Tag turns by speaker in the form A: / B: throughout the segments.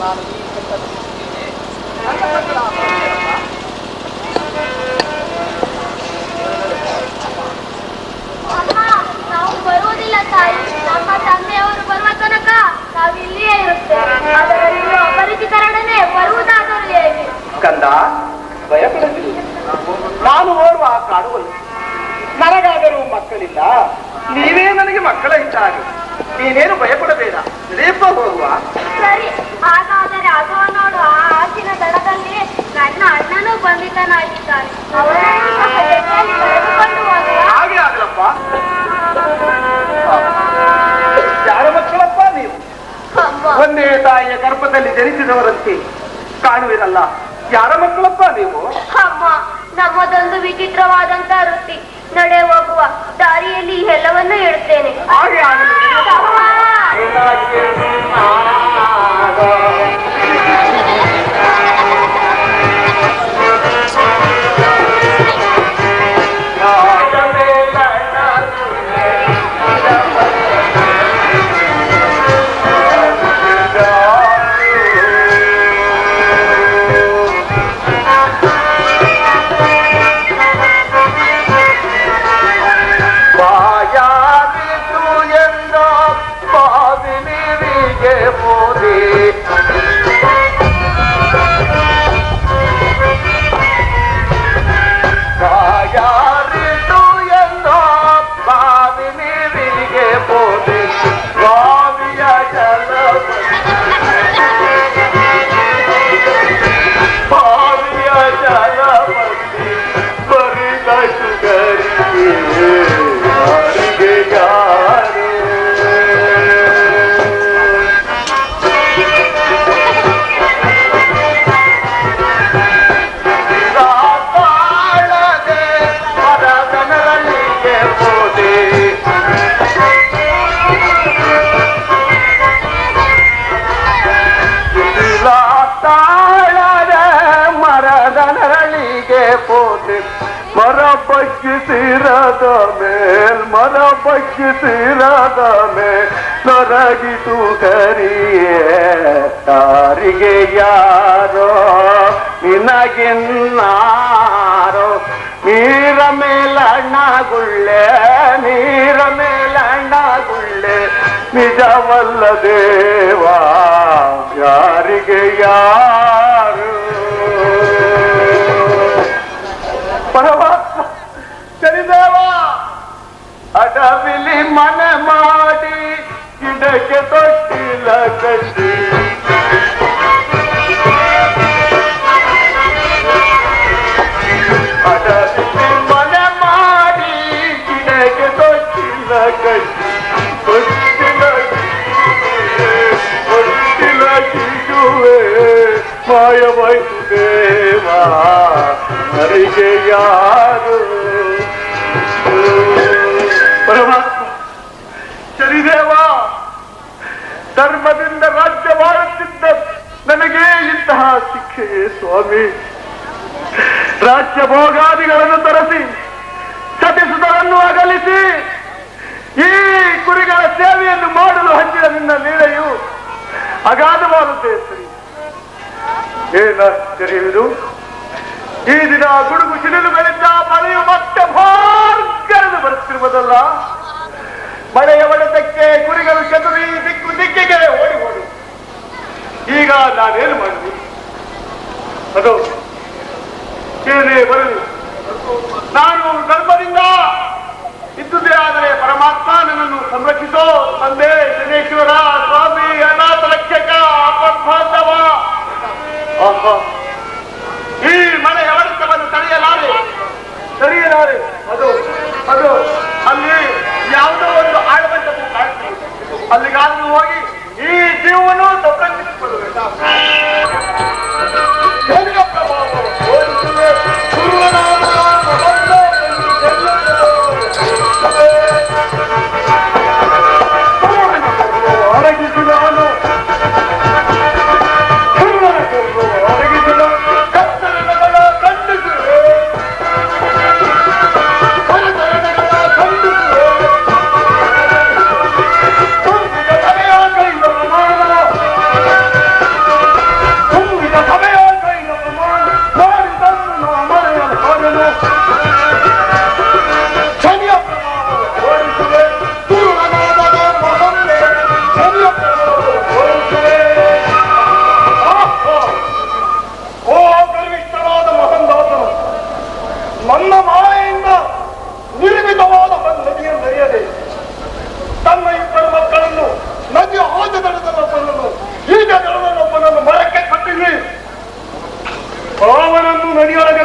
A: ನಾನು ಈ ನನ್ನ ಬಗ್ಗೆ ನಾನು
B: ನಾವು ಬರುವುದಿಲ್ಲ ತಾಯಿ. ನಮ್ಮ ತಂದೆಯವರು ಬರುವ ತನಕ ನಾವು ಇಲ್ಲಿಯೇ ಇರುತ್ತೇವೆ. ಅದರಲ್ಲಿ ಅಪರಿಚಿತರೊಡನೆ ಬರುವುದಾದರೂ ಹೇಗೆ?
A: ಕಂದ, ಭಯಪಡಲಿಲ್ಲ. ನಾನು ಓರ್ವ ಕಾಡುವಲ್ಲಿ. ನನಗಾದರೂ ಮಕ್ಕಳಿಲ್ಲ, ನೀವೇ ನನಗೆ ಮಕ್ಕಳ ಇದ್ದಾಗ. ನೀನೇನು ಭಯಪಡಬೇಡ, ಲೇಪ ಹೋಗುವ.
B: ಸರಿ, ಹಾಗಾದರೆ ಅದು ನೋಡು. ಆ ಆಚಿನ ದಡದಲ್ಲಿ ನನ್ನ ಅಣ್ಣನೂ ಬಂಧಿತನಾಗಿದ್ದಾನೆ. ಅವರನ್ನು ಕರೆದುಕೊಂಡು ಹೋಗುವ.
A: ಹಾಗೆ ಆಗಲಪ್ಪ. ಯಾರ ಮಕ್ಕಳಪ್ಪ ನೀವು? ಒಂದೇ ತಾಯಿಯ ಗರ್ಭದಲ್ಲಿ ಜನಿಸಿದವರಂತೆ ಕಾಣುವಿರಲ್ಲ. ಯಾರ ಮಕ್ಕಳಪ್ಪ ನೀವು?
B: ಅಮ್ಮ, ನಮ್ಮದೊಂದು ವಿಚಿತ್ರವಾದಂತ ವೃತ್ತಿ. ನಡೆ ಹೋಗುವ ದಾರಿಯಲ್ಲಿ ಎಲ್ಲವನ್ನೂ ಇಡುತ್ತೇನೆ.
A: ಹಾಗೆ ಆಗಲಿ.
C: ಮರ ಬಗ್ಗಿಸಿರದ ಮೇಲ್ ನೊರಗಿತು ಕರಿಯೇ ಯಾರಿಗೆ ಯಾರೋ ನಿನಗಿನ್ನಾರೋ ನೀರ ಮೇಲಣ್ಣಗುಳ್ಳೆ ನೀರ ಮೇಲಣ್ಣಗುಳ್ಳೆ ನಿಜವಲ್ಲ ದೇವಾ ಯಾರಿಗೆ ಯಾರು ಪರಮಾತ್ಮ ಸರಿದೇವ ಅಡವಿಲಿ ಮನೆ ಮಾಡಿ ಗಿಡಕ್ಕೆ ತೊಟ್ಟಿಲ ಕಟ್ಟಿ ಅಡವಿಲಿ ಮನೆ ಮಾಡಿ ಗಿಡಕ್ಕೆ ತೊಟ್ಟಿಲ ಕಟ್ಟಿ ತೊಟ್ಟಿಲ ಕಿಡುವೆ ಮಾಯವಾಯ್ತು ದೇವಾ ಹರಿಗೆ ಯಾರು ಪರಮಾತ್ಮ ಶನಿದೇವ ಧರ್ಮದಿಂದ ರಾಜ್ಯ ಮಾಡುತ್ತಿದ್ದ ನನಗೆ ಇಂತಹ ಶಿಕ್ಷೆಯೇ ಸ್ವಾಮಿ ರಾಜ್ಯ ಭೋಗಾದಿಗಳನ್ನು ತರಿಸಿ ಸತಿಸುತರನ್ನು ಅಗಲಿಸಿ ಈ ಕುರಿಗಳ ಸೇವೆಯನ್ನು ಮಾಡಲು ಹಂಚಿದ ನಿನ್ನ ಲೀಲೆಯು ಅಗಾಧವಾದದ್ದೇ ಸರಿ ಏನಾಶ್ಚರ್ಯವಿದು ಈ ದಿನ ಗುಡುಗು ಸಿಡಿಲುಗಳಿಂದ ಮಳೆಯು ಮತ್ತೆ ಭಾರ್ಗರದು ಬರುತ್ತಿರುವುದಲ್ಲ ಮಳೆಯ ಹೊಡೆತಕ್ಕೆ ಕುರಿಗಳು ಚದುರಿ ದಿಕ್ಕು ದಿಕ್ಕಿಗೆ ಓಡಿ ಹೋಡು ಈಗ ನಾನೇನು ಮಾಡಲಿ ಅದು ಏನೇ ಬರಲಿ ನಾನು ಧರ್ಮದಿಂದ ಇದ್ದುದೇ ಆದರೆ ಪರಮಾತ್ಮ ನನ್ನನ್ನು ಸಂರಕ್ಷಿಸೋ ತಂದೆ ಶನೇಶ್ವರ ಸ್ವಾಮಿ ಅನಾಥ ರಕ್ಷಕ ಅಪರ್ಬಾಂಧವ ಈ ಮಳೆಯ ಹೊಡೆತವನ್ನು ತಡೆಯಲಾರೆ ಅದು ಅಲ್ಲಿ ಯಾವುದೋ ಒಂದು ಆಡಬಂಧವು ಕಾಣ್ತೀವಿ ಅಲ್ಲಿಗಾದ್ರೂ ಹೋಗಿ ಈ ಜೀವವನ್ನು ಸಂರಕ್ಷಿಸಿಕೊಳ್ಳಬೇಕು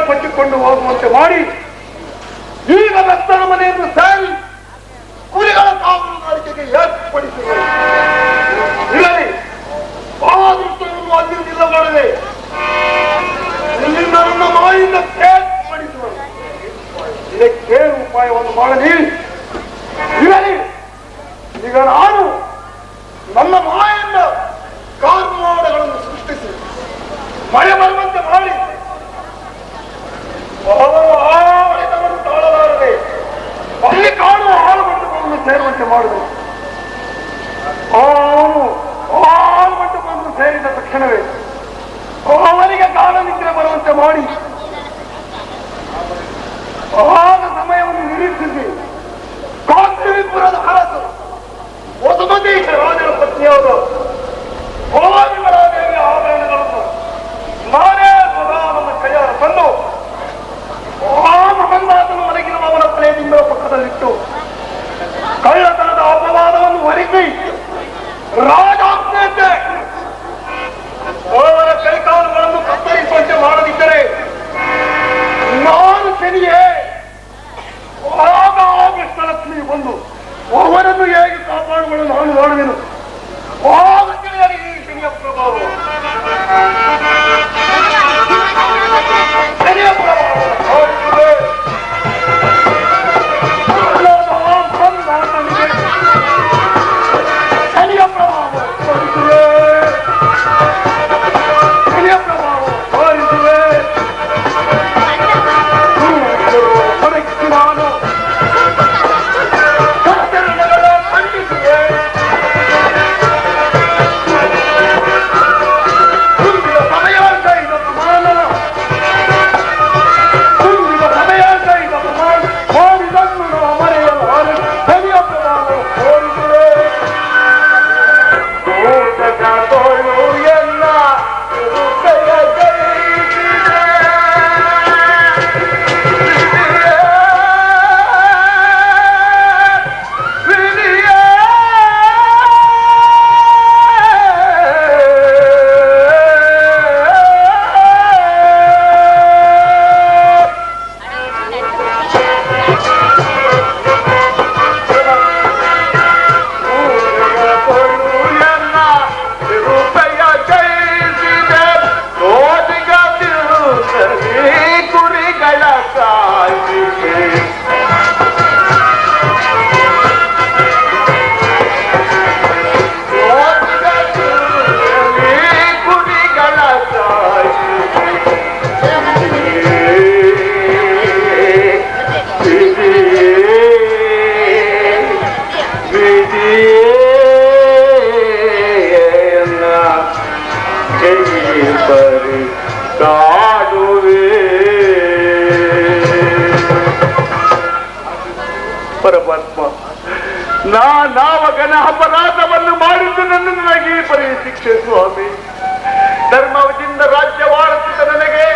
C: ಕೊಚ್ಚಿಕೊಂಡು ಹೋಗುವಂತೆ ಮಾಡಿ ಈಗ ಭಕ್ತರ ಮನೆಯನ್ನು ಸೇರಿ ಕುರಿಗಳ ಕಾವಲುಗಾರಿಕೆಗೆ ಏರ್ಪಡಿಸಿದರು. ಇರಲಿ, ಆದೃಷ್ಟವನ್ನು ಅಲ್ಲಿ ನಿಲ್ಲಬಾರದೆ ಇಲ್ಲಿಂದ ನನ್ನ ಮಾಯಿಂದ ಏರ್ಪಡಿಸುವರು. ಇದಕ್ಕೆ ಉಪಾಯವನ್ನು ಮಾಡಲಿ. ಇರಲಿ, ಈಗ ನಾನು ನನ್ನ ಮಾಯಿಂದ ಕಾರ್ಮೋಡಗಳನ್ನು ಸೃಷ್ಟಿಸಿ ಮಳೆ ಬರುವಂತೆ ಮಾಡಿ ಅವರು ಆಡಳಿತವನ್ನು ತಾಳಲಾರದೆ ಅಲ್ಲಿ ಕಾಣುವ ಹಾಳುಮಟ್ಟವನ್ನು ಸೇರುವಂತೆ ಮಾಡುವುದು. ಅವನು ಹಾಳುಮಟ್ಟವನ್ನು ಸೇರಿದ ತಕ್ಷಣವೇ ಅವನಿಗೆ ಕಾಲನಿದ್ರೆ ಬರುವಂತೆ ಮಾಡಿ ಆದ ಸಮಯವನ್ನು ನಿರೀಕ್ಷಿಸಿ ಕಾಂತಿವಿಪುರದ ಅರಸು ವಸುಮತೀಶ ರಾಜನ ಪತ್ನಿಯಾದ ಭವಾನಿಮರಾದೇವಿಯ ಆಭರಣಗಳನ್ನು ನಾನೇ ಸದಾ ನನ್ನ ಕೈಯಾರ ತಂದು ಆ ಮಹನ್ಮಾತನು ಮಲಗಿರುವ ಅವನ ಪ್ರೇಮಿಂದ ಪಕ್ಕದಲ್ಲಿಟ್ಟು ಕಳ್ಳತನದ ಅಪವಾದವನ್ನು ಹೊರಿಸಿ ರಾಜಾಜ್ಞೆಯಂತೆ ಅವರ ಕೈಕಾಲುಗಳನ್ನು ಕತ್ತರಿಸುವಂತೆ ಮಾಡದಿದ್ದರೆ ನಾನು ಶನಿಯೇ ಆಗ ಕೃಷ್ಣಲಕ್ಷ್ಮಿ ಬಂದು ಅವರನ್ನು ಹೇಗೆ ಕಾಪಾಡುಗಳು ನಾನು ನೋಡುವೆನು. ಆಗ ತಿಳಿಯಲಿ ಈ ಶನಿಯ ಪ್ರಭಾವ. ಶನಿಯ ಪ್ರಭಾವ ಶನಿಯ ಪ್ರಭಾವ ತೋರಿಸುವೆ. ಶನಿಯ ಪ್ರಭಾವ ತೋರಿಸುವೆ. ನಾನು ಪರಮಾತ್ಮ, ನಾವಗನ ಅಪರಾಧವನ್ನು ಮಾಡಿದ್ದು ನನ್ನನ್ನು ನನಗೆ ಪರಿ ಶಿಕ್ಷೆ ಸ್ವಾಮಿ. ಧರ್ಮದಿಂದ ರಾಜ್ಯವಾಳುತ್ತಿದ್ದ ನನಗೆ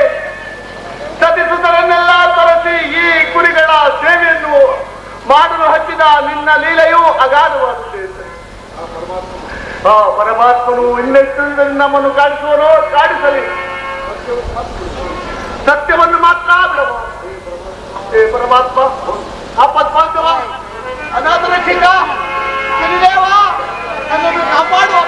C: ಸತಿಸುತ್ತರನ್ನೆಲ್ಲ ತರಸಿ ಈ ಕುರಿಗಳ ಸೇವೆಯನ್ನು ಮಾಡಲು ಹಚ್ಚಿದ ನಿನ್ನ ಲೀಲೆಯು ಅಗಾಧವಾಗುತ್ತದೆ. ಆ ಪರಮಾತ್ಮನು ಇನ್ನೆಷ್ಟು ನಮ್ಮನ್ನು ಕಾಡಿಸುವನೋ ಕಾಡಿಸಲಿ, ಸತ್ಯವನ್ನು ಮಾತ್ರ ಬಿಡಬಹುದು. ಪರಮಾತ್ಮ ಆಪತ್ಪಾಂತವ ಅನಾಥ ರಕ್ಷಿತ ಶನಿದೇವ ನನ್ನನ್ನು ಕಾಪಾಡುವ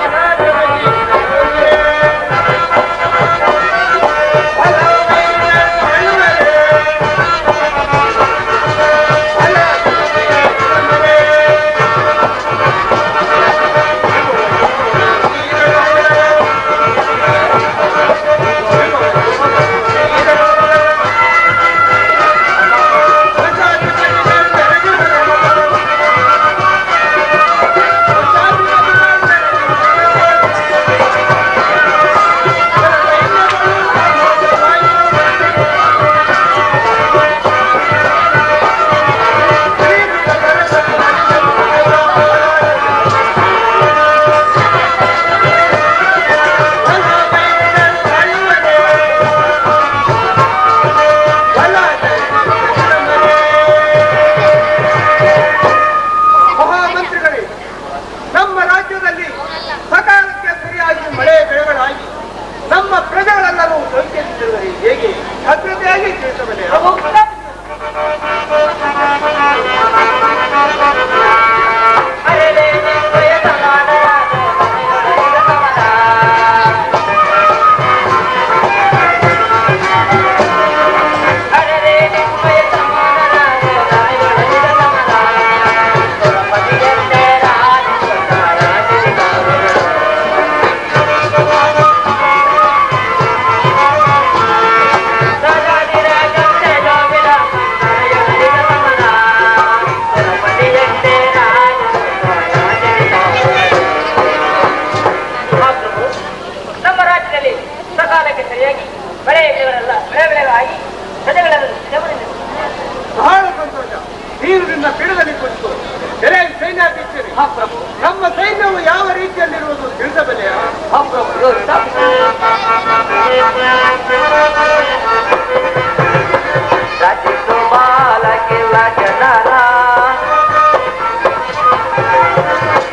C: ನಮ್ಮ ಪ್ರಜೆಗಳೆಲ್ಲರೂ ಹೇಗೆ ಭದ್ರತೆ ಹೇಗೆ ತಿಳಿಸಬಲ್ಲೆ? ಬಹಳ ಸಂತೋಷ. ನೀನು ನಿನ್ನ ಪೀಠದಲ್ಲಿ ಕುಳಿತು ಎಲೆ ಸೈನ್ಯಾಧ್ಯಕ್ಷರೇ, ನಮ್ಮ ಸೈನ್ಯವು ಯಾವ ರೀತಿಯಲ್ಲಿರುವುದು ತಿಳಿಸಬಲ್ಲೆಯ?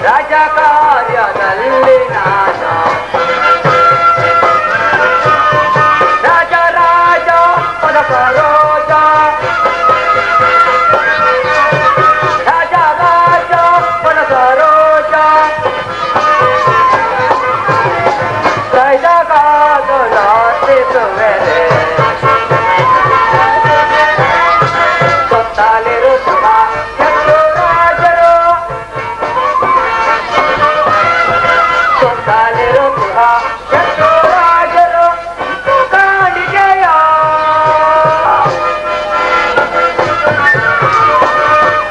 A: ರಾಜ ಕಾರ್ಯದಲ್ಲಿ ನಾನ ರಾಜ ರಾಜ ಪದ ಸರೋಜ ರಾಜ ರಾಜ ಪದ ಸರೋಜ ಸೈಜಗಾದಲಾತಿಸುವೆರೆ ಸುತ್ತಲಿರುತ್ತ ಹೆಚ್ಚು ರಾಜರು ಸುತ್ತಲಿರುತ್ತ ಹೆಚ್ಚು ರಾಜರು ಕಾಣಿಕೆಯ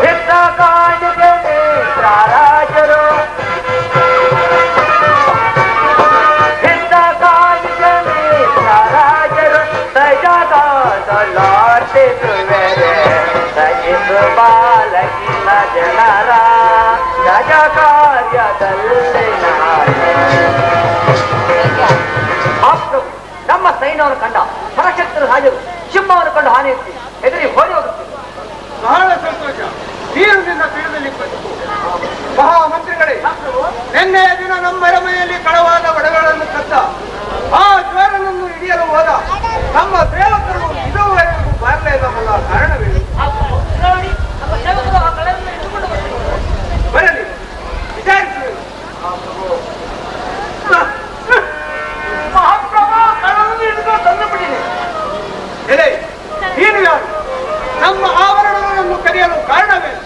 A: ಹಿತ ಕಾಣಿಕೆ ಮಿತ್ರ ರಾಜರು ಹಿತ ಕಾಣಿಕೆ ಮಿತ್ರ ರಾಜರು ಸೈಜಗಾದಲಾತಿಸುವೆರೆ ಸಹಿಸು ಬಾಲಕಿನ ಜನರ ರಾಜ ಕಾರ್ಯದಲ್ಲಿ ನಮ್ಮ ಸೈನ್ಯವನ್ನು ಕಂಡ ಪರಶಕ್ತರ ರಾಜರು ಸಿಂಹವನ್ನು ಕಂಡು ಹಾನಿ ಇರ್ತೀವಿ ಎದುರಿ ಹೋಗಿ ಹೋಗುತ್ತೀವಿ.
C: ಬಹಳ ಸಂತೋಷ. ನೀನು ನಿನ್ನ ಪೀಠದಲ್ಲಿ ಕುಳಿತು ಮಹಾಮಂತ್ರಿಗಳೇ, ನಿನ್ನೆಯ ದಿನ ನಮ್ಮ ಅರಮನೆಯಲ್ಲಿ ಕಳವಾದ ಒಡಗಳನ್ನು ಕದ್ದ ಆ ಜ್ವರನನ್ನು ಹಿಡಿಯಲು ಹೋದ ನಮ್ಮ ಸೇವಕರು ಇದುವರೆಗೂ ಬರಲೇ ಇಲ್ಲವಲ್ಲ, ಕಾರಣವೇನು? ಬರಲಿ, ವಿಚಾರಿಸುವೆನು. ಮಹಾಪ್ರಭು ಕಳ್ಳನನ್ನು ಹಿಡಿದು ತಂದು ಬಿಟ್ಟಿದೆ. ಎಲೆ, ನೀನು ಯಾರು? ನಮ್ಮ ಆವರಣಗಳನ್ನು ಕರೆಯಲು ಕಾರಣವೇನು?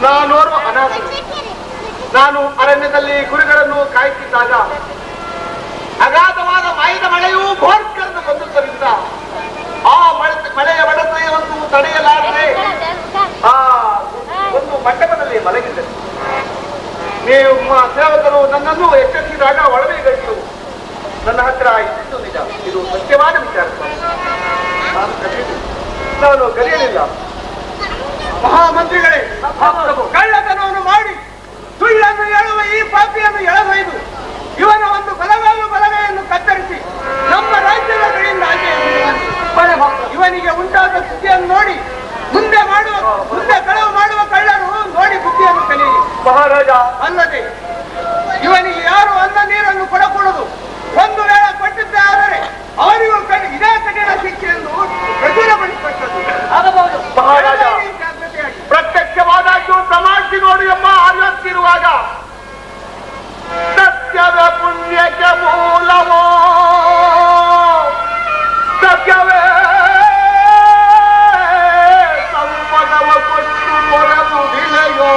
C: ನಾನೋರ್ವ ಅನಾಥ. ನಾನು ಅರಣ್ಯದಲ್ಲಿ ಕುರಿಗಳನ್ನು ಕಾಯುತ್ತಿದ್ದಾಗ ಅಗಾಧವಾದ ಮಾಯದ ಮಳೆಯೂ ಭೋರ್ಕರನ್ನು ಬಂದುದರಿಂದ ಆ ಮಳೆಯ ಬಡತೆಯನ್ನು ತಡೆಯಲಾರದೆ ಆ ಒಂದು ಮಂಟಪದಲ್ಲಿ ಮಲಗಿದ್ದೆ. ನಿಮ್ಮ ಸೇವಕರು ನನ್ನನ್ನು ಎಚ್ಚರಿಸಿದಾಗ ಒಳಗೆ ಗೈತು ನನ್ನ ಹತ್ರ ಇದ್ದಿದ್ದು ನಿಜ. ಇದು ಸತ್ಯವಾದ ವಿಚಾರ. ನಾನು ಕಲಿಯಲಿಲ್ಲ. ಮಹಾಮಂತ್ರಿಗಳೇ, ಕಳ್ಳತನವನ್ನು ಮಾಡಿ ಸುಳ್ಳನ್ನು ಹೇಳುವ ಈ ಪಾಪಿಯನ್ನು ಎಳೆದೊಯ್ದು ಇವನ ಒಂದು ಬಲಗೈಯನ್ನು ಕತ್ತರಿಸಿ ನಮ್ಮ ರಾಜ್ಯದ ಕಡೆಯಿಂದ ಇವನಿಗೆ ಉಂಟಾದ ಸ್ಥಿತಿಯನ್ನು ನೋಡಿ ಮುಂದೆ ಕಳವು ಮಾಡುವ ಕಳ್ಳರು ನೋಡಿ ಬುದ್ಧಿಯನ್ನು ಕಲಿಯಿರಿ ಮಹಾರಾಜ. ಅಲ್ಲದೆ ಇವನಿಗೆ ಯಾರು ಅನ್ನ ನೀರನ್ನು ಕೊಡಕೂಡದು. ಒಂದು ವೇಳೆ ಕೊಟ್ಟಿದ್ದೆ ಆದರೆ ಅವರಿಗೂ ಇದೇ ಕಠಿಣ ಶಿಕ್ಷೆಯನ್ನು ಪ್ರಚುರಪಡಿಸತಕ್ಕದ್ದು ಆಗಬಹುದು ಮಹಾರಾಜ. ಪ್ರತ್ಯಕ್ಷವಾದಾಗ್ಯೂ ತಮಾಷೆ ನೋಡಿ ಎಂಬ ಆಲೋಚಿಸಿರುವಾಗ ಸತ್ಯದ ಪುಣ್ಯಕ್ಕೆ ಮೂಲವೋ ಸತ್ಯವೇ ಸಂಪದವ ಕೊಟ್ಟು ಕೊಡಲು ವಿಲೆಯೋ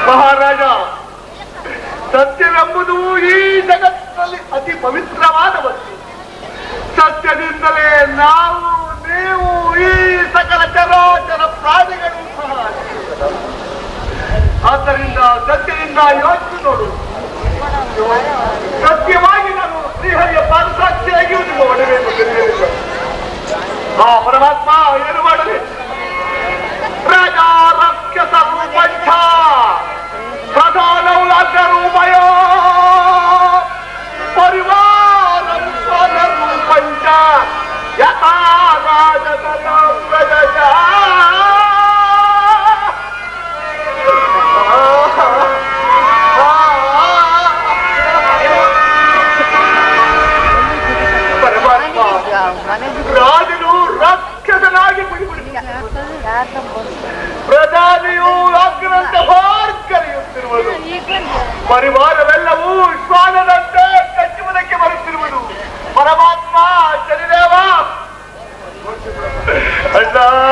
C: ಮಹಾರಾಜ. ಸತ್ಯವೆಂಬುದು ಈ ಜಗತ್ತಿನಲ್ಲಿ ಅತಿ ಪವಿತ್ರವಾದ ವಸ್ತು. ಸತ್ಯದಿಂದಲೇ ನಾವು ನೀವು ಈ ಸಕಲ ಚರಾಚರ ಪ್ರಾಣಿಗಳು ಸಹ. ಆದ್ದರಿಂದ ಸತ್ಯದಿಂದ ಯೋಚಿಸಿ ನೋಡು. ಸತ್ಯವಾಗಿ ನಾನು ಶ್ರೀಹರಿಯ ಪಾದಸಾಕ್ಷಿಯಾಗಿ ನಿಮ್ಮ ಒಡವೆಯನ್ನು ಕಲಿಯಲಿಲ್ಲ. ರಾಜನು ರಾಕ್ಷಸನಾಗಿ ಬಿಡಿಬಿಡುತ್ತಾನೆ, ಪ್ರಧಾನಿಯು ಅಗ್ರಂತ ಕರೆಯುತ್ತಿರುವುದು, ಪರಿವಾರವೆಲ್ಲವೂ ಶ್ವಾನದಂತೆ ಕಚ್ಚುವುದಕ್ಕೆ ಬರುತ್ತಿರುವುದು. ಪರಮಾತ್ಮ ಶನಿದೇವ ಅಣ್ಣ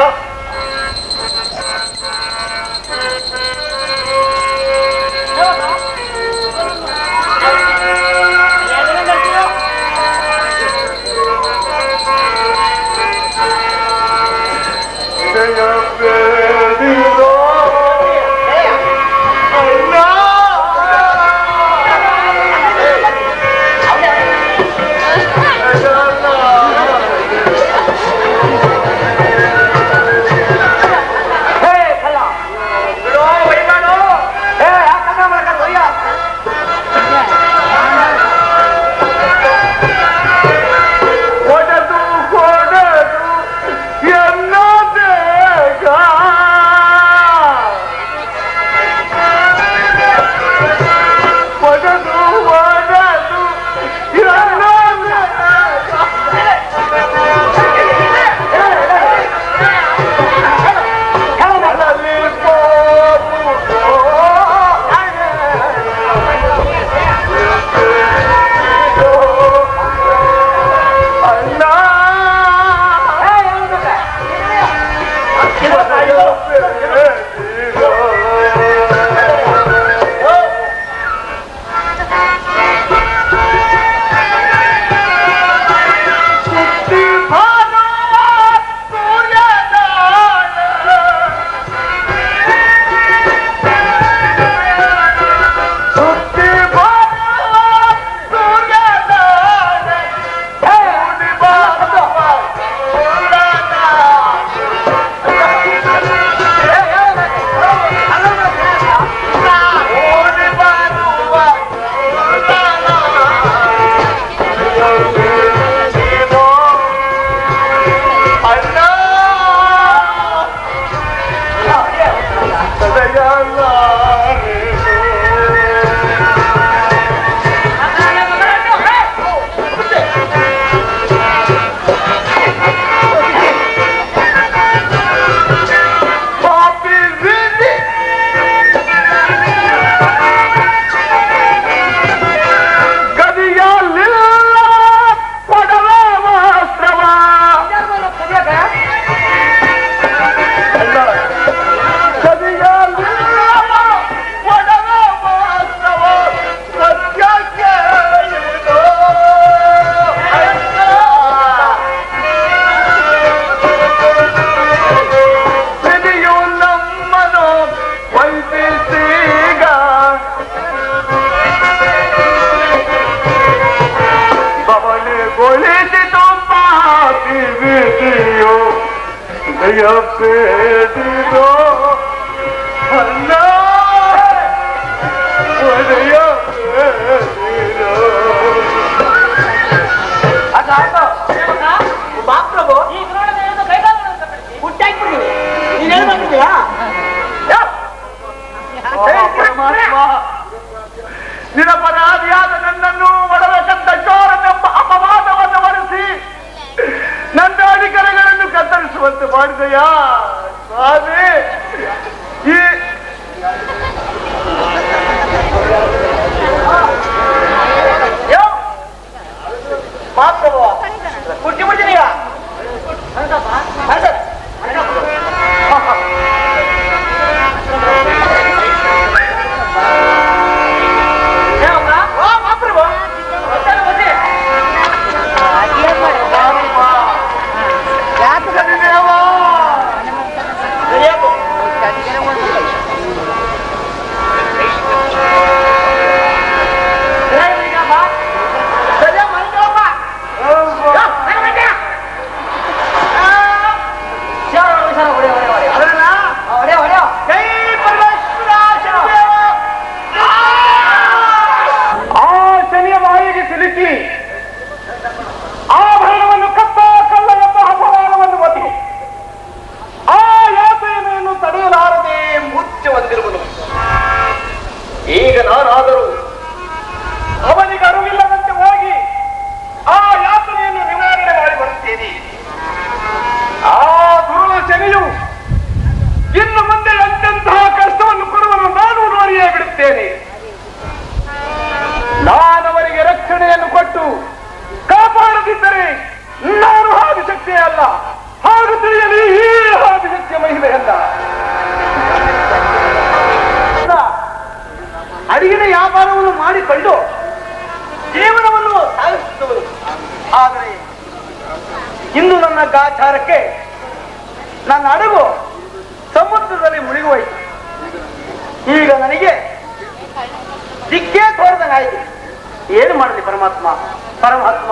C: ನಿರಪರಾಧಿಯಾದ ನನ್ನನ್ನು ಒಡವೆಕಂತ ಚೋರನೆಂಬ ಅಪವಾದವನ್ನು ಹೊರಿಸಿ ನನ್ನ ಅಧಿಕಾರಿಗಳನ್ನು ಕತ್ತರಿಸುವಂತೆ ಮಾಡಿದೆಯಾ ಸ್ವಾಮಿ? ಈ ಮಾತ್ರ ಕುರ್ಚಿ ಬಿಡ್ತೀನಿಗ ದುರ್ಗಾಚಾರಕ್ಕೆ ನನ್ನ ಹಡಗು ಸಮುದ್ರದಲ್ಲಿ ಮುಳುಗೋಯ್ತು. ಈಗ ನನಗೆ ದಿಕ್ಕೇ ತೋರದಂಗಾಯ್ತು. ಏನು ಮಾಡಲಿ ಪರಮಾತ್ಮ ಪರಮಾತ್ಮ.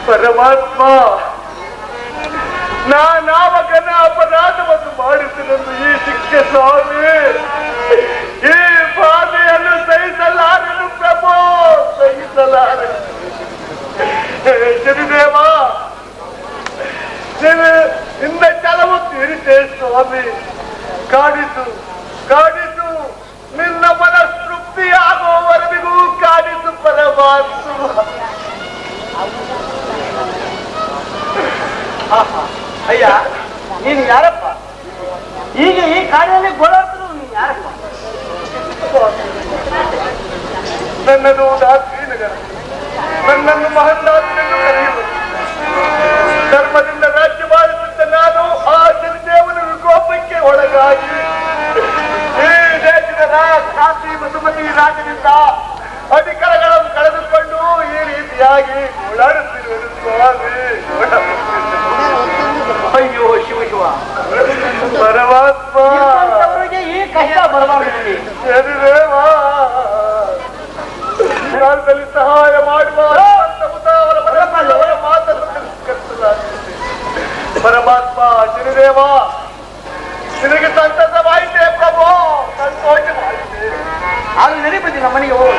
D: ಪರಮಾತ್ಮ, ನಾನಾಮಕನ ಅಪರಾಧವನ್ನು ಮಾಡಿಸಿದಂದು ಈ ಶಿಕ್ಷೆ ಸ್ವಾಮಿ. ಈ ಬಾಧೆಯನ್ನು ಸಹಿಸಲಾರನು ಪ್ರಭು, ಸಹಿಸಲಾರನು. ಶನಿದೇವ, ನಿನ್ನ ಛಲವು ತೀರಿಸೆ ಸ್ವಾಮಿ. ಕಾಡಿಸು ಕಾಡಿಸು, ನಿನ್ನ ಮನಸ್ತೃಪ್ತಿಯಾಗುವವರೆಗೂ ಕಾಡಿಸು ಪರಮಾತ್ಮ.
C: ಅಯ್ಯ, ನೀನು ಯಾರಪ್ಪ? ಈಗ ಈ ಕಾಡಿನಲ್ಲಿ ಗೋಳಾಡ್ತರು ನೀನು ಯಾರಪ್ಪ?
D: ನನ್ನದು ಶ್ರೀನಗರ, ನನ್ನನ್ನು ಮಹಂದಾಸನೆಂದು ಕರೆಯುವುದು. ಧರ್ಮದಿಂದ ರಾಜ್ಯ ಬಾಳಿಸುತ್ತ ನಾನು ಆ ಶನಿದೇವನ ವಿಕೋಪಕ್ಕೆ ಒಳಗಾಗಿ ಈ ದೇಶದ ಕಾಶಿ ಮಧುಮತಿ ರಾಜನಿಂದ ಅಧಿಕಾರಗಳನ್ನು ಕಳೆದುಕೊಂಡು ಈ
C: ನೆನಪದಿ ನಮ್ಮ ಮನೆಗೆ ಹೋಗೋಣ.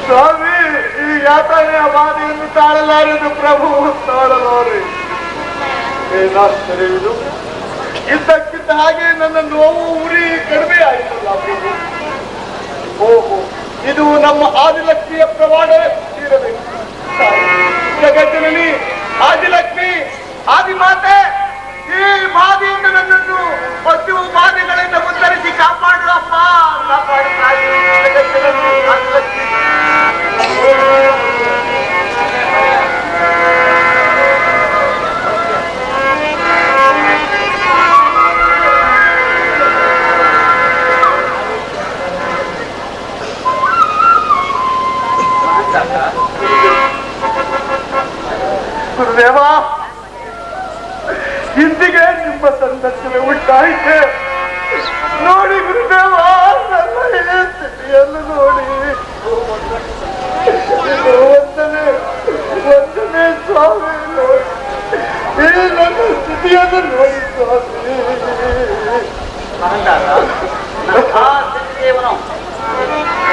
D: ಸ್ವಾಮಿ, ಈ ಯಾತನೆಯ ಬಾಧೆಯನ್ನು ತಾಳಲಾರದು ಪ್ರಭು, ತಾಳಲಾರೆ. ಏನಾಶ್ಚರ್ಯವಿದು, ಇದ್ದಕ್ಕಿದ್ದ ಹಾಗೆ ನನ್ನ ನೋವು ಉರಿ ಕಡಿಮೆ ಆಯಿತಲ್ಲ ಪ್ರಭು. ಓಹೋ, ಇದು ನಮ್ಮ ಆದಿಲಕ್ಷ್ಮಿಯ ಪ್ರಮಾಣ ಇರಬೇಕು. ಜಗತ್ತಿನಲ್ಲಿ ಆದಿಲಕ್ಷ್ಮಿ, ಆದಿಮಾತೆ, ಈ ಬಾಧೆಯಿಂದ ನನ್ನನ್ನು ಮತ್ತು ಬಾಧೆಗಳಿಂದ ಉತ್ತರಿಸಿ ಕಾಪಾಡು ಅಪ್ಪ, ಕಾಪಾಡು ತಾಯಿ. ಜಗತ್ತಿನಲ್ಲಿ ಆದಿಲಕ್ಷ್ಮಿ ಗುರುದೇವ, ಇಂದಿಗೆ ನಿಮ್ಮ ಸಂದರ್ಶನ ಉಂಟಾಯಿತೆ. ನೋಡಿ ಗುರುದೇವ, ನನ್ನ ಈ ಸ್ಥಿತಿಯನ್ನು ನೋಡಿ. ಒಂದನೇ ಸ್ವಾಮಿ, ನೋಡಿ ಈ ನನ್ನ ಸ್ಥಿತಿಯನ್ನು ನೋಡಿ ಸ್ವಾಮಿ.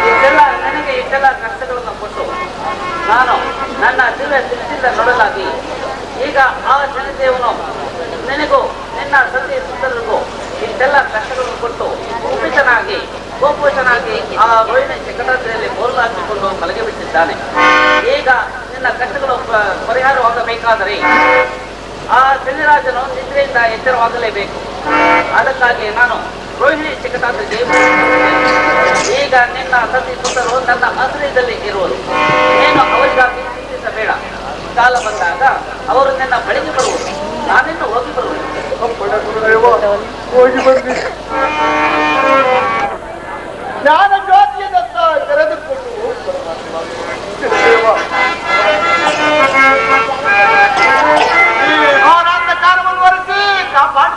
A: ಇಷ್ಟೆಲ್ಲ ನನಗೆ ಇಷ್ಟೆಲ್ಲ ಕಷ್ಟಗಳನ್ನು ಕೊಟ್ಟು ನಾನು ನನ್ನ ದಿವ್ಯ ಸ್ಥಿತಿಯಿಂದ ನೋಡಲಾಗಿ ಈಗ ಆ ಜನದೇವನು ನಿನಗೂ ನಿನ್ನ ಸತಿ ಸುಂದರರಿಗೂ ಇಷ್ಟೆಲ್ಲ ಕಷ್ಟಗಳನ್ನು ಕೊಟ್ಟು ಕುಪಿತನಾಗಿ ಗೋಪುಷನಾಗಿ ಆ ರೋಹಿಣಿ ಚಕ್ರದಲ್ಲಿ ಬೋರ್ಲು ಹಾಕಿಕೊಂಡು ಮಲಗಿ ಬಿಟ್ಟಿದ್ದಾನೆ. ಈಗ ನಿನ್ನ ಕಷ್ಟಗಳು ಪರಿಹಾರವಾಗಬೇಕಾದರೆ ಆ ಶನಿರಾಜನು ನಿದ್ರೆಯಿಂದ ಎಚ್ಚರವಾಗಲೇಬೇಕು. ಅದಕ್ಕಾಗಿ ನಾನು ರೋಹಿಣಿ ಚಿಕ್ಕಟಾದ್ರಿಗೆ ಈಗ ನಿನ್ನ ಸತಿ ಸುಂದರರು ನನ್ನ ಆಶ್ರಯದಲ್ಲಿ ಇರುವರು. ನೀನು ಅವರಿಗಾಗಿ ಚಿಂತಿಸಬೇಡ. ಕಾಲ ಬಂದಾಗ ಅವರು ನಿನ್ನ ಬಳಿಗೆ ಬರುವುದು, ನಾನಿನ್ನು ಹೋಗಿ ಬರುವುದು.
D: ಹೋಗಿ ಬನ್ನಿ. ಜ್ಞಾನ ಜ್ಯೋತಿಯದತ್ತ ಕರೆದುಕೊಂಡು ಈ ಹೋರಾಟಕಾರವನ್ನು ಹೊರಸಿ ಕಾಪಾಡು.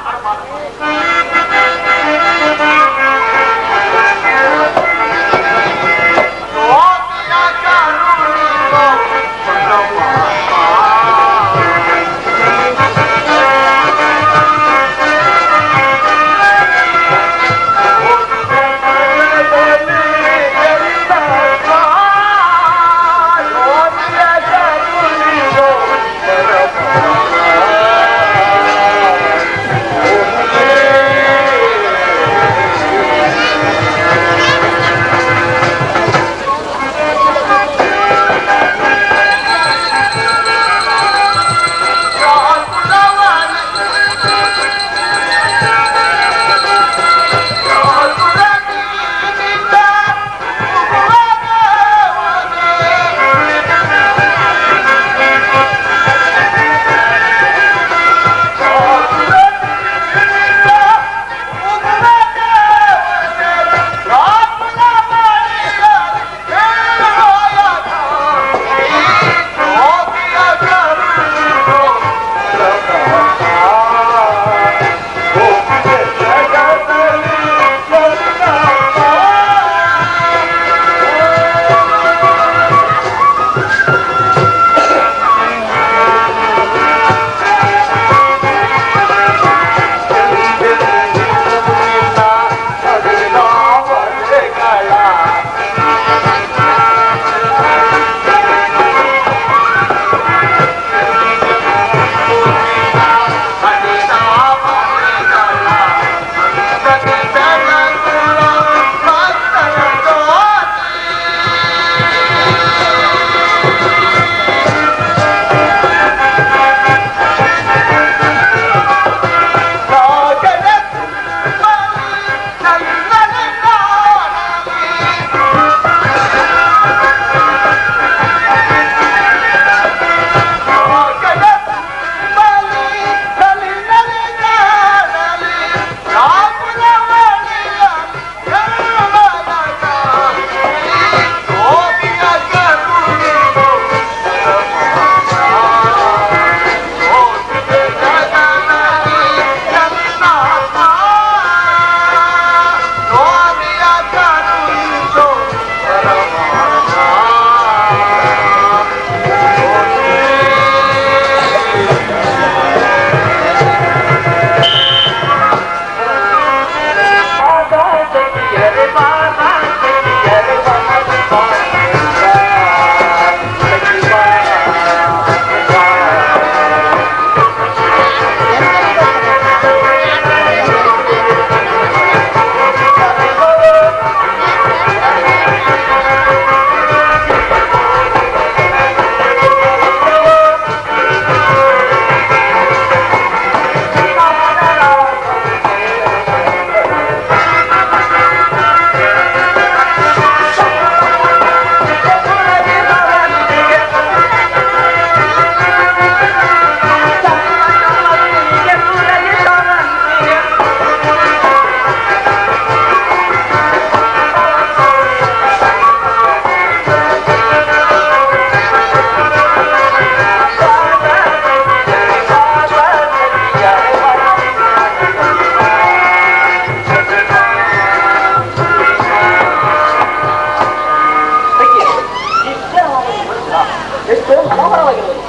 A: ಎಷ್ಟೋ ಮನೋಹರವಾಗಿರುವುದು.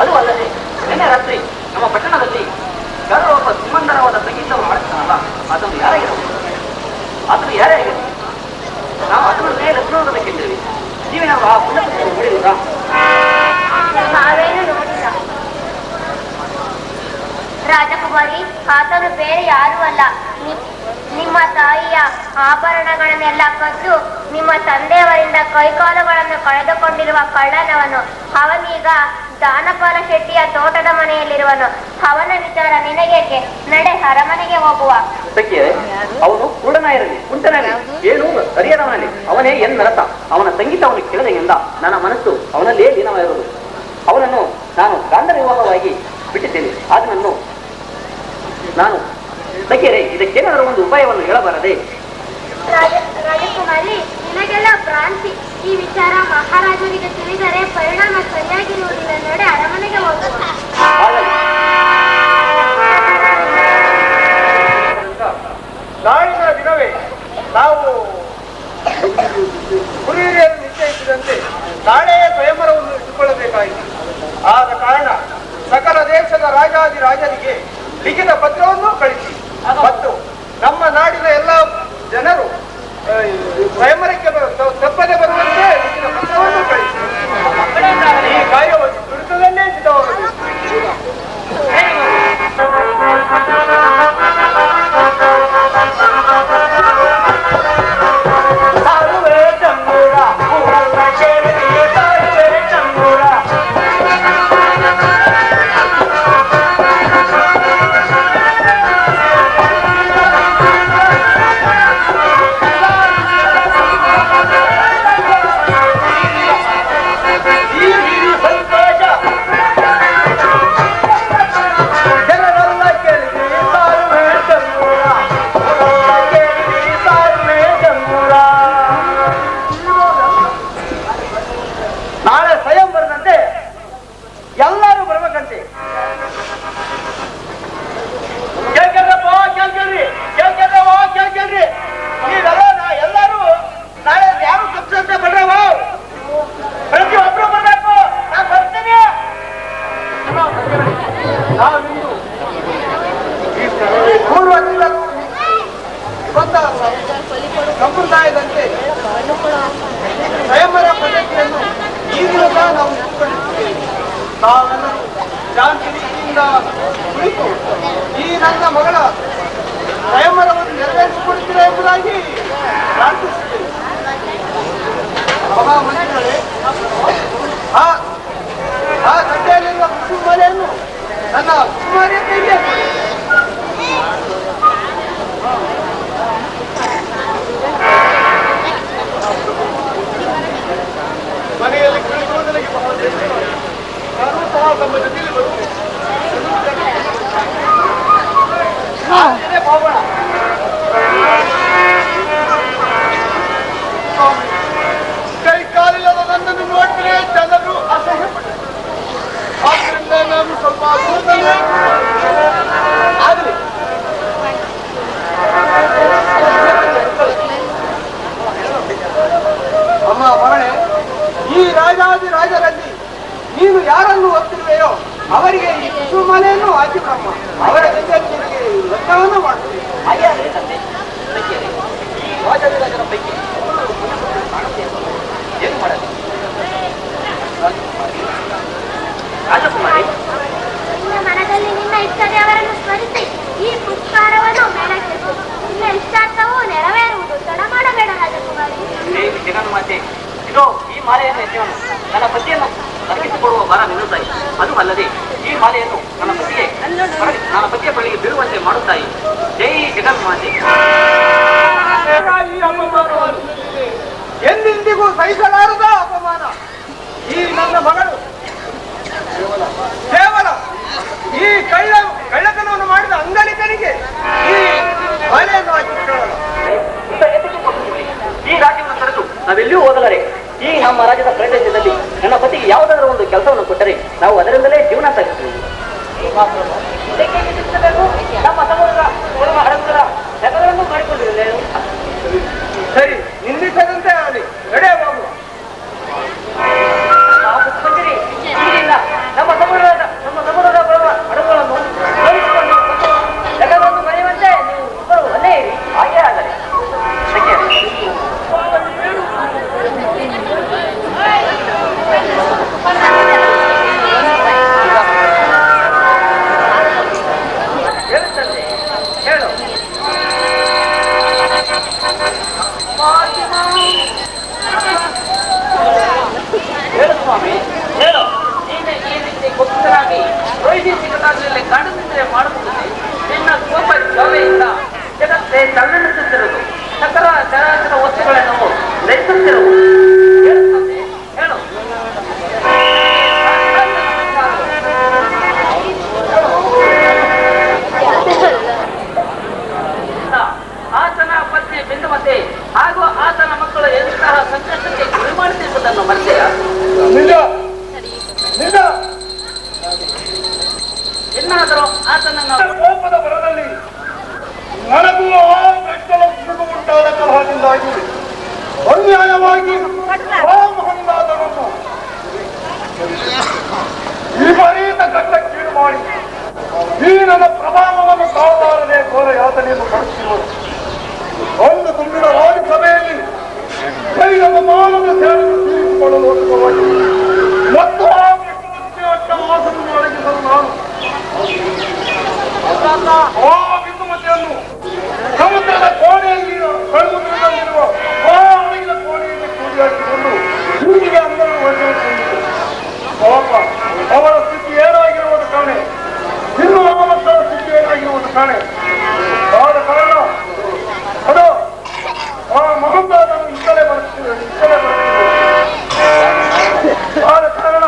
A: ಅದು ಅಲ್ಲದೆ ನಿನ್ನೆ ರಾತ್ರಿ ನಮ್ಮ ಪಟ್ಟಣದಲ್ಲಿ ಯಾರೋ ಒಬ್ಬ ಸುಮಂದರವಾದ ಸಂಗೀತವನ್ನು ಆಡಿಸ್ತಾನಲ್ಲ, ಅದನ್ನು ಯಾರಾಗಿರಬಹುದು? ಅದನ್ನು ಯಾರೇ ಆಗಿರಬಹುದು? ನಾವು ಅದನ್ನು ಮೇಲೆ ನೋಡಬೇಕಿದ್ದೇವೆ. ನೀವೇನಾದ್ರು ಆ ಪುಸ್ತಕವನ್ನು ನೋಡಿರುತ್ತಾ?
B: ನಾವೇನು ನೋಡಿಲ್ಲ ರಾಜಕುಮಾರಿ. ಆತನು ಬೇರೆ ಯಾರೂ ಅಲ್ಲ, ನಿಮ್ಮ ತಾಯಿಯ ಆಭರಣಗಳನ್ನೆಲ್ಲ ಕದ್ದು ನಿಮ್ಮ ತಂದೆಯವರಿಂದ ಕೈಕಾಲುಗಳನ್ನು ಕಳೆದುಕೊಂಡಿರುವ ಕಳ್ಳನವನು. ಅವನೀಗ ದಾನಪಾಲ ಶೆಟ್ಟಿಯ ತೋಟದ ಮನೆಯಲ್ಲಿರುವನು. ಅವನ ವಿಚಾರ ನಿನಗೇಕೆ? ನಡೆ, ಅರಮನೆಗೆ ಹೋಗುವ.
A: ಅವನು ಕುರುಡನಾಗಿರಲಿ, ಕುಂಟನಾಗಲಿ, ಏನು ಅರಿಯದವನಲ್ಲಿ ಅವನೇ ಎನ್ನರತ. ಅವನ ಸಂಗೀತವನ್ನು ಕೇಳದೆಯಿಂದ ನನ್ನ ಮನಸ್ಸು ಅವನಲ್ಲೇ ಲೀನವಾಗಿರುವುದು. ಅವನನ್ನು ನಾನು ಗಾಂಧರ್ವ ವಿವಾಹವಾಗಿ ಬಿಟ್ಟಿದ್ದೇನೆ. ಅದನ್ನು ನಾನು ಸಖಿಯರೇ, ಇದಕ್ಕೇನಾದರೂ ಒಂದು ಉಪಾಯವನ್ನು ಹೇಳಬಾರದೆ?
B: ರಾಜಕುಮಾರಿ, ನಿನಗೆಲ್ಲ ಭ್ರಾಂತಿ. ಈ ವಿಚಾರ ಮಹಾರಾಜರಿಗೆ ತಿಳಿದರೆ ಪರಿಣಾಮ ಸರಿಯಾಗಿರುವುದಿಲ್ಲ. ನಡೆ, ಅರಮನೆಗೆ ಹೋಗುವ.
C: ನಾಳಿನ ದಿನವೇ ನಾವು ಹುರಿಯರು ನಿಶ್ಚಯಿಸಿದಂತೆ ನಾಳೆಯೇ ಸ್ವಯಂವರವನ್ನು ಇಟ್ಟುಕೊಳ್ಳಬೇಕಾಯಿತು. ಆದ ಕಾರಣ ಸಕಲ ದೇಶದ ರಾಜಾದಿರಾಜರಿಗೆ ಲಿಖಿತ ಪತ್ರವನ್ನು ಕಳಿಸಿ ಮತ್ತು ನಮ್ಮ ನಾಡಿನ ಎಲ್ಲ ಜನರು ಸ್ವಯಂವರಕ್ಕೆ ತಪ್ಪದೆ ಬರುವಂತೆ ಲಿಖಿತ ಪತ್ರವನ್ನು ಕಳಿಸಿ. ಈ ಕಾರ್ಯವನ್ನು ದುರಿತದಲ್ಲೇ ಸಿದ್ಧವಾಗಬೇಕು. ಸಂಪ್ರದಾಯದಂತೆ ಸ್ವಯಂವರ ಪದ್ಧತಿಯನ್ನು ಈಗಲೂ ಸಹ ನಾವು ಇಟ್ಟುಕೊಂಡಿದ್ದೇವೆ. ತಾವೆಲ್ಲರೂ ಶಾಂತಿ ರೀತಿಯಿಂದ ಕುಳಿತು ಈ ನನ್ನ ಮಗಳ ಸ್ವಯಂವರವನ್ನು ನೆರವೇರಿಸಿಕೊಡುತ್ತೀರಾ ಎಂಬುದಾಗಿ ಪ್ರಾರ್ಥಿಸುತ್ತೇವೆ. ಮಹಾಮಂತ್ರಿಗಳೇ, ಆ ಗಡ್ಡೆಯಲ್ಲಿರುವ ಕುಸುಮಲೆಯನ್ನು ನನ್ನ ಕುಮಾರಿಯ ಕೈಗೆ ಮನೆಯಲ್ಲಿ ಕುಳಿತುಕೊಳ್ಳಲಿಕ್ಕೆ ಬಹಳ ನಾನು ಸಹ ತಮ್ಮ ಜೊತೆಯಲ್ಲಿ ಬರುತ್ತೇನೆ. ಹೋಗೋಣ. ಕೈ ಕಾಲಿಲ್ಲದ ನನ್ನನ್ನು ನೋಡಿದ್ರೆ ಜನರು ಅಸಹ್ಯಪಟ್ಟರು. ಆದ್ದರಿಂದ ನಾನು ಸ್ವಲ್ಪ ದೂರದಲ್ಲೇ ಆಗಲಿ. ಅಮ್ಮ ಮಗಳೇ, ಈ ರಾಜಾದಿರಾಜರಲ್ಲಿ ನೀನು ಯಾರನ್ನು ಒಪ್ಪಿರುವೆಯೋ ಅವರಿಗೆ ಈ ಕುಸುಮಲೆಯನ್ನು ಹಾಕಿಬಿಡಮ್ಮ. ಅವರ ಜೊತೆ ನಿನಗೆ ಲಗ್ನವನ್ನು ಮಾಡ್ತೀವಿ.
A: ಹಾಗೆ ಆಗಲಿ ತಂದೆ. ರಾಜಾದಿರಾಜರ ಪೈಕಿ ಇದು ಈ ಮಾಲೆಯನ್ನು ಎತ್ತುವನು ನನ್ನ ಪತಿಯನ್ನು ಅರ್ಪಿಸಿಕೊಡುವ ಭಾರ ನಿಲ್ಲುತ್ತಾಯಿ. ಅದು ಅಲ್ಲದೆ ಈ ಮಾಲೆಯನ್ನು ನನ್ನ ಪತಿಯ ಬಳಿಗೆ ಬೀಳುವಂತೆ ಮಾಡುತ್ತಾಯಿ. ಜೈ ಜಗನ್ಮಾತೆ.
C: ಈ ಅಪಮಾನವನ್ನು ಎಂದೆಂದಿಗೂ ಸಹಿಸಲಾರದ ಅಪಮಾನ. ಈ ನನ್ನ ಮಗಳು ಕೇವಲ ಈ ಕಳ್ಳತನವನ್ನು ಮಾಡಿದ ಅಂಗಡಿಕನಿಗೆ ಈ ಮನೆಯನ್ನು ಹಾಕಿಕೊಳ್ಳಲ್ಲ.
A: ಈ ರಾಜ್ಯವನ್ನು ತೊರೆದು ನಾವೆಲ್ಲಿಯೂ ಹೋಗಲಾರೆ. ಈ ನಮ್ಮ ರಾಜ್ಯದ ಪ್ರದೇಶದಲ್ಲಿ ನನ್ನ ಪತಿಗೆ ಯಾವುದಾದ್ರೂ ಒಂದು ಕೆಲಸವನ್ನು ಕೊಟ್ಟರೆ ನಾವು ಅದರಿಂದಲೇ ಜೀವನ ಸಾಗಿಸುತ್ತೇವೆ. ನಮ್ಮ ಸಮೂಹದ ಹಡಗುಗಳ ಜಗಗಳನ್ನು ಮಾಡಿಕೊಂಡಿರಲಿಲ್ಲ.
C: ಸರಿ, ನಿಂದಿಸದಂತೆ ಆಗಲಿ. ನಡೆ ಹೋಗುವ.
A: ಈಗಿಲ್ಲ ನಮ್ಮ ಸಮುದ್ರದ ಹಡಗುಗಳನ್ನು ತೋರಿಸಿಕೊಂಡು ಜಗವನ್ನು ಮರೆಯುವಂತೆ ನೀವು ಇಬ್ಬರು ಅಲ್ಲೇ ಇರಿ. ಹಾಗೇ ಆಗಲಿ. ಹೇಳುತ್ತಂತೆ ಹೇಳು. ಹೇಳು ಸ್ವಾಮಿ, ಹೇಳು. ನೀನೆ ಈ ರೀತಿ ಗುಪ್ತರಾಗಿ ರೋಹಿಣಿ ಸಿಗದಾಗಲೇ ಕಾಡುತ್ತಿದ್ದರೆ ಮಾಡುತ್ತದೆ. ನಿನ್ನ ಕೋಪ ಜ್ವಾಲೆಯಿಂದ ಜಗತ್ತೇ ತಲ್ಲಣಿಸುತ್ತಿರುವುದು. ಸಕಲ ಚರಾಚರ ವಸ್ತುಗಳನ್ನು ಲಯಿಸುತ್ತಿರುವುದು. ಹೇಳುತ್ತದೆ ಹೇಳು. ಆತನ ಪತ್ನಿ ಬಿಂದುಮತಿ ಹಾಗೂ ಆತನ ಮಕ್ಕಳು ಎಂತಹ ಸಂಕಷ್ಟಕ್ಕೆ ಗುರಿ ಮಾಡುತ್ತಿರುವುದನ್ನು ಮರೆತೆಯ?
D: ನಿಜ ನಿಜ.
A: ಇನ್ನಾದರೂ ಆತನನ್ನು
D: ಕೋಪದ ಬರದಲ್ಲಿ ನನಗೂ ಆ ಕಷ್ಟದ ಉಂಟಾದ ಕಲಹದಿಂದಾಗಿ ಅನ್ಯಾಯವಾಗಿ ಆ ಮಹಂದಾದರನ್ನು ವಿಪರೀತ ಕಟ್ಟಕ್ಕೀಡು ಮಾಡಿ ಈ ನನ್ನ ಪ್ರಭಾವವನ್ನು ತಾಳಲಾರದೆ ಘೋರ ಯಾತನೆಯನ್ನು ಪಡಿಸಿರುವುದು. ಒಂದು ತುಂಬಿದ ರಾಜ್ಯಸಭೆಯಲ್ಲಿ ಕೈಗಳ ಮಾನವ ಸೇವೆಯನ್ನು ತೀರಿಸಿಕೊಳ್ಳಲು ಒತ್ತುವಾಗಿ ಮತ್ತು ಆ ಆಸನವನ್ನು ಒದಗಿಸಲು ನಾನು ಆ ಬಿಂದುಮತಿಯನ್ನು ಸಮುದ್ರದ ಕೋಣೆಯಲ್ಲಿ ಕಳ್ಮುದ್ರದಲ್ಲಿರುವ ಆ ಅಡಗಿನ ಕೋಣೆಯಲ್ಲಿ ಕೂಡಿಯಾಗಿಕೊಂಡು ಹೀಗೆ ಅಂದರನ್ನು ವಹಿಸಿಕೊಂಡಿದ್ದೆ. ಪಾಪ ಅವರ ಸ್ಥಿತಿ ಏನಾಗಿರುವುದು ಕಾಣೆ. ಇನ್ನು ಆ ಮಕ್ಕಳ ಸ್ಥಿತಿ ಏನಾಗಿರುವುದು ಕಾಣೆ. ಆದ ಕಾರಣ ಅದು ಆ ಮಹಂತಾದನ್ನು ಇಷ್ಟಲೇ ಬರುತ್ತಿದೆ. ಆದ ಕಾರಣ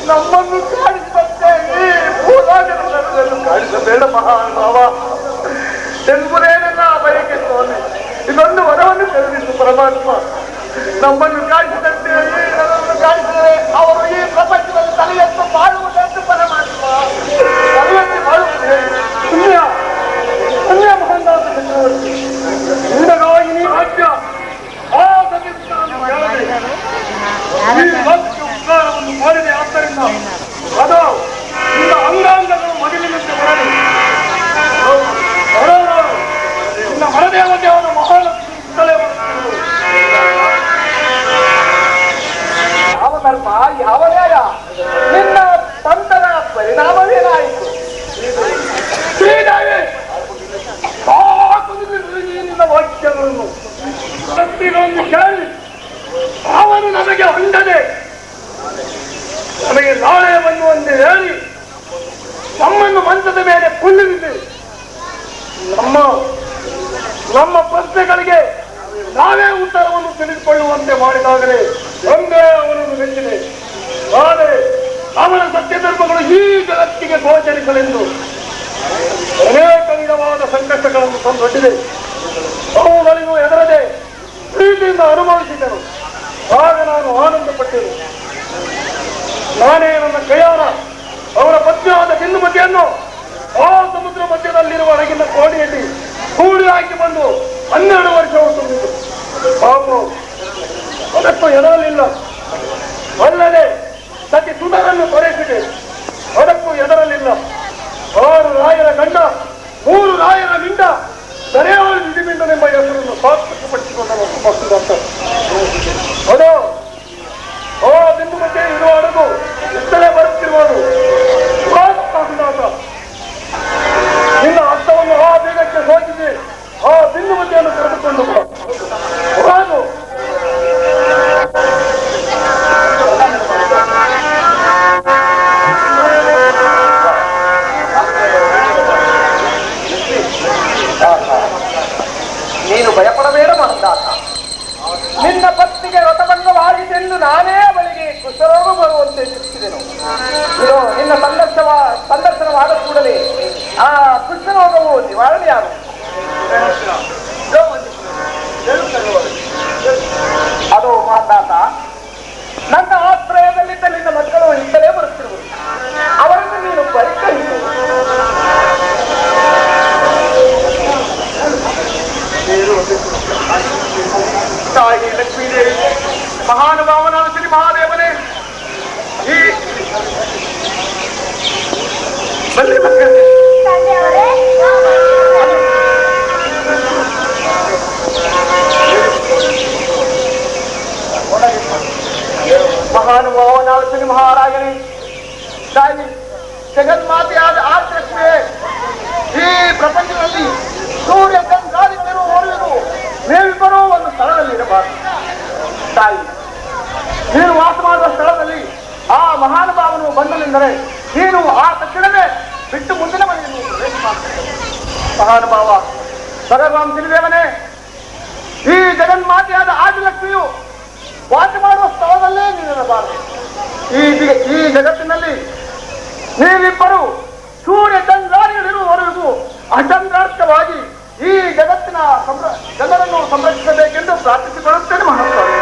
D: ನಮ್ಮನ್ನು ಕಾಣಿಸುತ್ತೆ ಈ ಭೂಲೋಕವನ್ನು ಕಾಣಿಸಬೇಡ ಮಹಾನುಭಾವ ಎಂಬುದೇ ನನ್ನ ಬಯಕೆ ಸ್ವಾಮಿ. ಇದೊಂದು ವರವನ್ನು ಕರುಣಿಸು ಪರಮಾತ್ಮ. ನಮ್ಮನ್ನು ಕಾಣಿಸಿದಂತೆ ನನ್ನನ್ನು ಕಾಣಿಸಿದರೆ ಅವರು ಈ ಪ್ರಪಂಚದಲ್ಲಿ ತಲೆಯೆತ್ತು ಬಾಳುವುದಂತೆ ಪರಮಾತ್ಮ. ತಲೆಯೆತ್ತಿ ಬಾಳುವುದೇ ಪುಣ್ಯ ಪುಣ್ಯ ಮಹಾನಾಥ ಚಕ್ರವರ್ತಿ. ನಿನಗಾಗಿ ನೀ ರಾಜ್ಯ ಆ ಸತಿಯನ್ನು ಹೇಳದೆ ಈ ರಾಜ್ಯ ಉದ್ಧಾರವನ್ನು ಮಾಡಿದೆ. ಆದ್ದರಿಂದ ಅದು ನಿನ್ನ ಅಂಗಾಂಗಗಳು ಮಗಿಲಿನಂತೆ ಬರಲಿ. ನಿನ್ನ ಮರದೇವತೆ ಅವನ ಮಹಾಲಕ್ಷ್ಮಿ ಯಾವ ಧರ್ಮ ಯಾವ ನ್ಯಾಯ ನಿನ್ನ ಪಂಥದ ಪರಿಣಾಮವೇನಾಯಿತು? ನಿನ್ನ ವಾಕ್ಯಗಳನ್ನು ಭಕ್ತಿಗಳನ್ನು ಕೇಳಿ ಅವನು ನಮಗೆ ಹೊಂದದೆ ನಮಗೆ ನಾಳೆ ಬನ್ನುವಂತೆ ಹೇಳಿ ನಮ್ಮನ್ನು ಮಂಚದ ಮೇಲೆ ಕುಳ್ಳಿರಿಸಿ ನಮ್ಮ ಪ್ರಶ್ನೆಗಳಿಗೆ ನಾವೇ ಉತ್ತರವನ್ನು ತಿಳಿದುಕೊಳ್ಳುವಂತೆ ಮಾಡಿದಾಗಲೇ ಒಂದೇ ಅವನನ್ನು ಮೆಚ್ಚಿದೆ. ಆದರೆ ಅವನ ಸತ್ಯಧರ್ಮಗಳು ಈ ಜಗತ್ತಿಗೆ ಗೋಚರಿಸಲೆಂದು ಅನೇಕ ವಿಧವಾದ ಸಂಕಷ್ಟಗಳನ್ನು ತಂದೊಡ್ಡಿದೆ. ಅವುಗಳಿಗೂ ಎದುರದೆ ಪ್ರೀತಿಯಿಂದ ಅನುಭವಿಸಿದನು. ಆಗ ನಾನು ಆನಂದ ಪಟ್ಟೆನು. ನಾನೇ ನನ್ನ ಕೈಯಾರ ಅವರ ಪತ್ನಿಯಾದ ಬಿಂದುಮತಿಯನ್ನು ಆ ಸಮುದ್ರ ಮಧ್ಯದಲ್ಲಿರುವ ಹಡಗಿನ ಕೋಡಿಯಲ್ಲಿ ಕೂಡಿ ಹಾಕಿ ಬಂದು 12 ವರ್ಷ ಹೊರಟು ಪಾಪು ಅದಕ್ಕೂ ಎದರಲಿಲ್ಲ. ಅಲ್ಲದೆ ಸತಿ ಸುಧರನ್ನು ತೊರೆಸಿದೆ, ಅದಕ್ಕೂ ಎದರಲಿಲ್ಲ. 6 ರಾಯರ ಗಂಡ 3 ರಾಯರ ಮಿಂಡ ದರೆಯಾಳ ನಿಧಿಮಿಂಡನೆಂಬ ಹೆಸರನ್ನು ಸಾರ್ಥಕಪಡಿಸಿಕೊಂಡನು ಭಕ್ತದಂತ. ಅದು ಆ ಬಿಂದು ಮಧ್ಯೆ ಇರುವ ಹಡಗು ಇತ್ತಲೇ ಬರುತ್ತಿರುವುದು. ನಿನ್ನ ಹಸ್ತವನ್ನು ಆ ಬೀಗಕ್ಕೆ ಸೋಕಿಸಿ ಆ ಬಿಂದು ಮಧ್ಯೆಯನ್ನು ಕರೆದುಕೊಂಡು ಹೋಗು. ನೀನು ಭಯಪಡಬೇಡ ಮಹಂದಾಸ. ನಿನ್ನ ಪತ್ನಿಗೆ ವ್ರತಭಂಗವಾಗಿದೆಂದು ನಾನೇ ಅವಳಿಗೆ ಕುಷ್ಠರೋಗ ಬರುವಂತೆ ಸೂಚಿಸಿದೆನು. ನಿನ್ನ ಸಂದರ್ಶನವಾದ ಕೂಡಲೇ ಆ ಕುಷ್ಠರೋಗವು ನಿವಾರಣೆಯಾಗುವುದು. ಅದು ಮಹಂದಾಸ, ನನ್ನ ಆಶ್ರಯದಲ್ಲಿದ್ದ ನಿನ್ನ ಮಕ್ಕಳು ಇತ್ತಲೇ ಬರುತ್ತಿರುವುದು. ಅವರನ್ನು ನೀನು ಪರಿಕರಿಸು. ತಾಯಿ ಲಕ್ಷ್ಮೀದೇವಿ, ಮಹಾನುಭಾವನಾದ ಶ್ರೀ ಮಹಾದೇವನೇ, ಈ ಬನ್ನಿ ಮಕ್ಕಳೇ. ಮಹಾನುಭಾವನಾದ ಶ್ರೀ ಮಹಾರಾಜನೇ, ತಾಯಿ ಜಗನ್ಮಾತೆಯಾದ ಆದಿಲಕ್ಷ್ಮಿಯೇ, ಈ ಪ್ರಪಂಚದಲ್ಲಿ ಸೂರ್ಯ ಚಂದ್ರಾದಿತ್ಯರು ಹೊರಯುವುದು ನೀವಿಬ್ಬರೂ ಒಂದು ಸ್ಥಳದಲ್ಲಿ ಇರಬಾರದು. ತಾಯಿ, ನೀನು ವಾಸ ಮಾಡುವ ಸ್ಥಳದಲ್ಲಿ ಆ ಮಹಾನುಭಾವನು ಬಂದನೆಂದರೆ ನೀನು ಆ ತಕ್ಷಣವೇ ಬಿಟ್ಟು ಮುಂದಿನ ಮನೆಯನ್ನು ಪ್ರವೇಶ ಮಾಡ್ತೇನೆ. ಮಹಾನುಭಾವ ಭಗವಾನ್ ತಿಳಿದೇವನೇ, ಈ ಜಗನ್ಮಾತೆಯಾದ ಆದಿಲಕ್ಷ್ಮಿಯು ವಾಸ ಮಾಡುವ ಸ್ಥಳದಲ್ಲೇ ನೀನಿರಬಾರದು. ಈ ಜಗತ್ತಿನಲ್ಲಿ ನೀವಿಬ್ಬರು ಸೂರ್ಯ ಚಂದ್ರಾದಿಗಳಿರುವವರೆಗೂ ಅಚಂದ್ರಾರ್ಥವಾಗಿ ಈ ಜಗತ್ತಿನ ಜನರನ್ನು ಸಂರಕ್ಷಿಸಬೇಕೆಂದು ಪ್ರಾರ್ಥಿಸಿಕೊಳ್ಳುತ್ತೇನೆ. ಮಹಾಸ್ವಾಮಿ,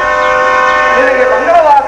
D: ನಿನಗೆ ಮಂಗಳವಾದ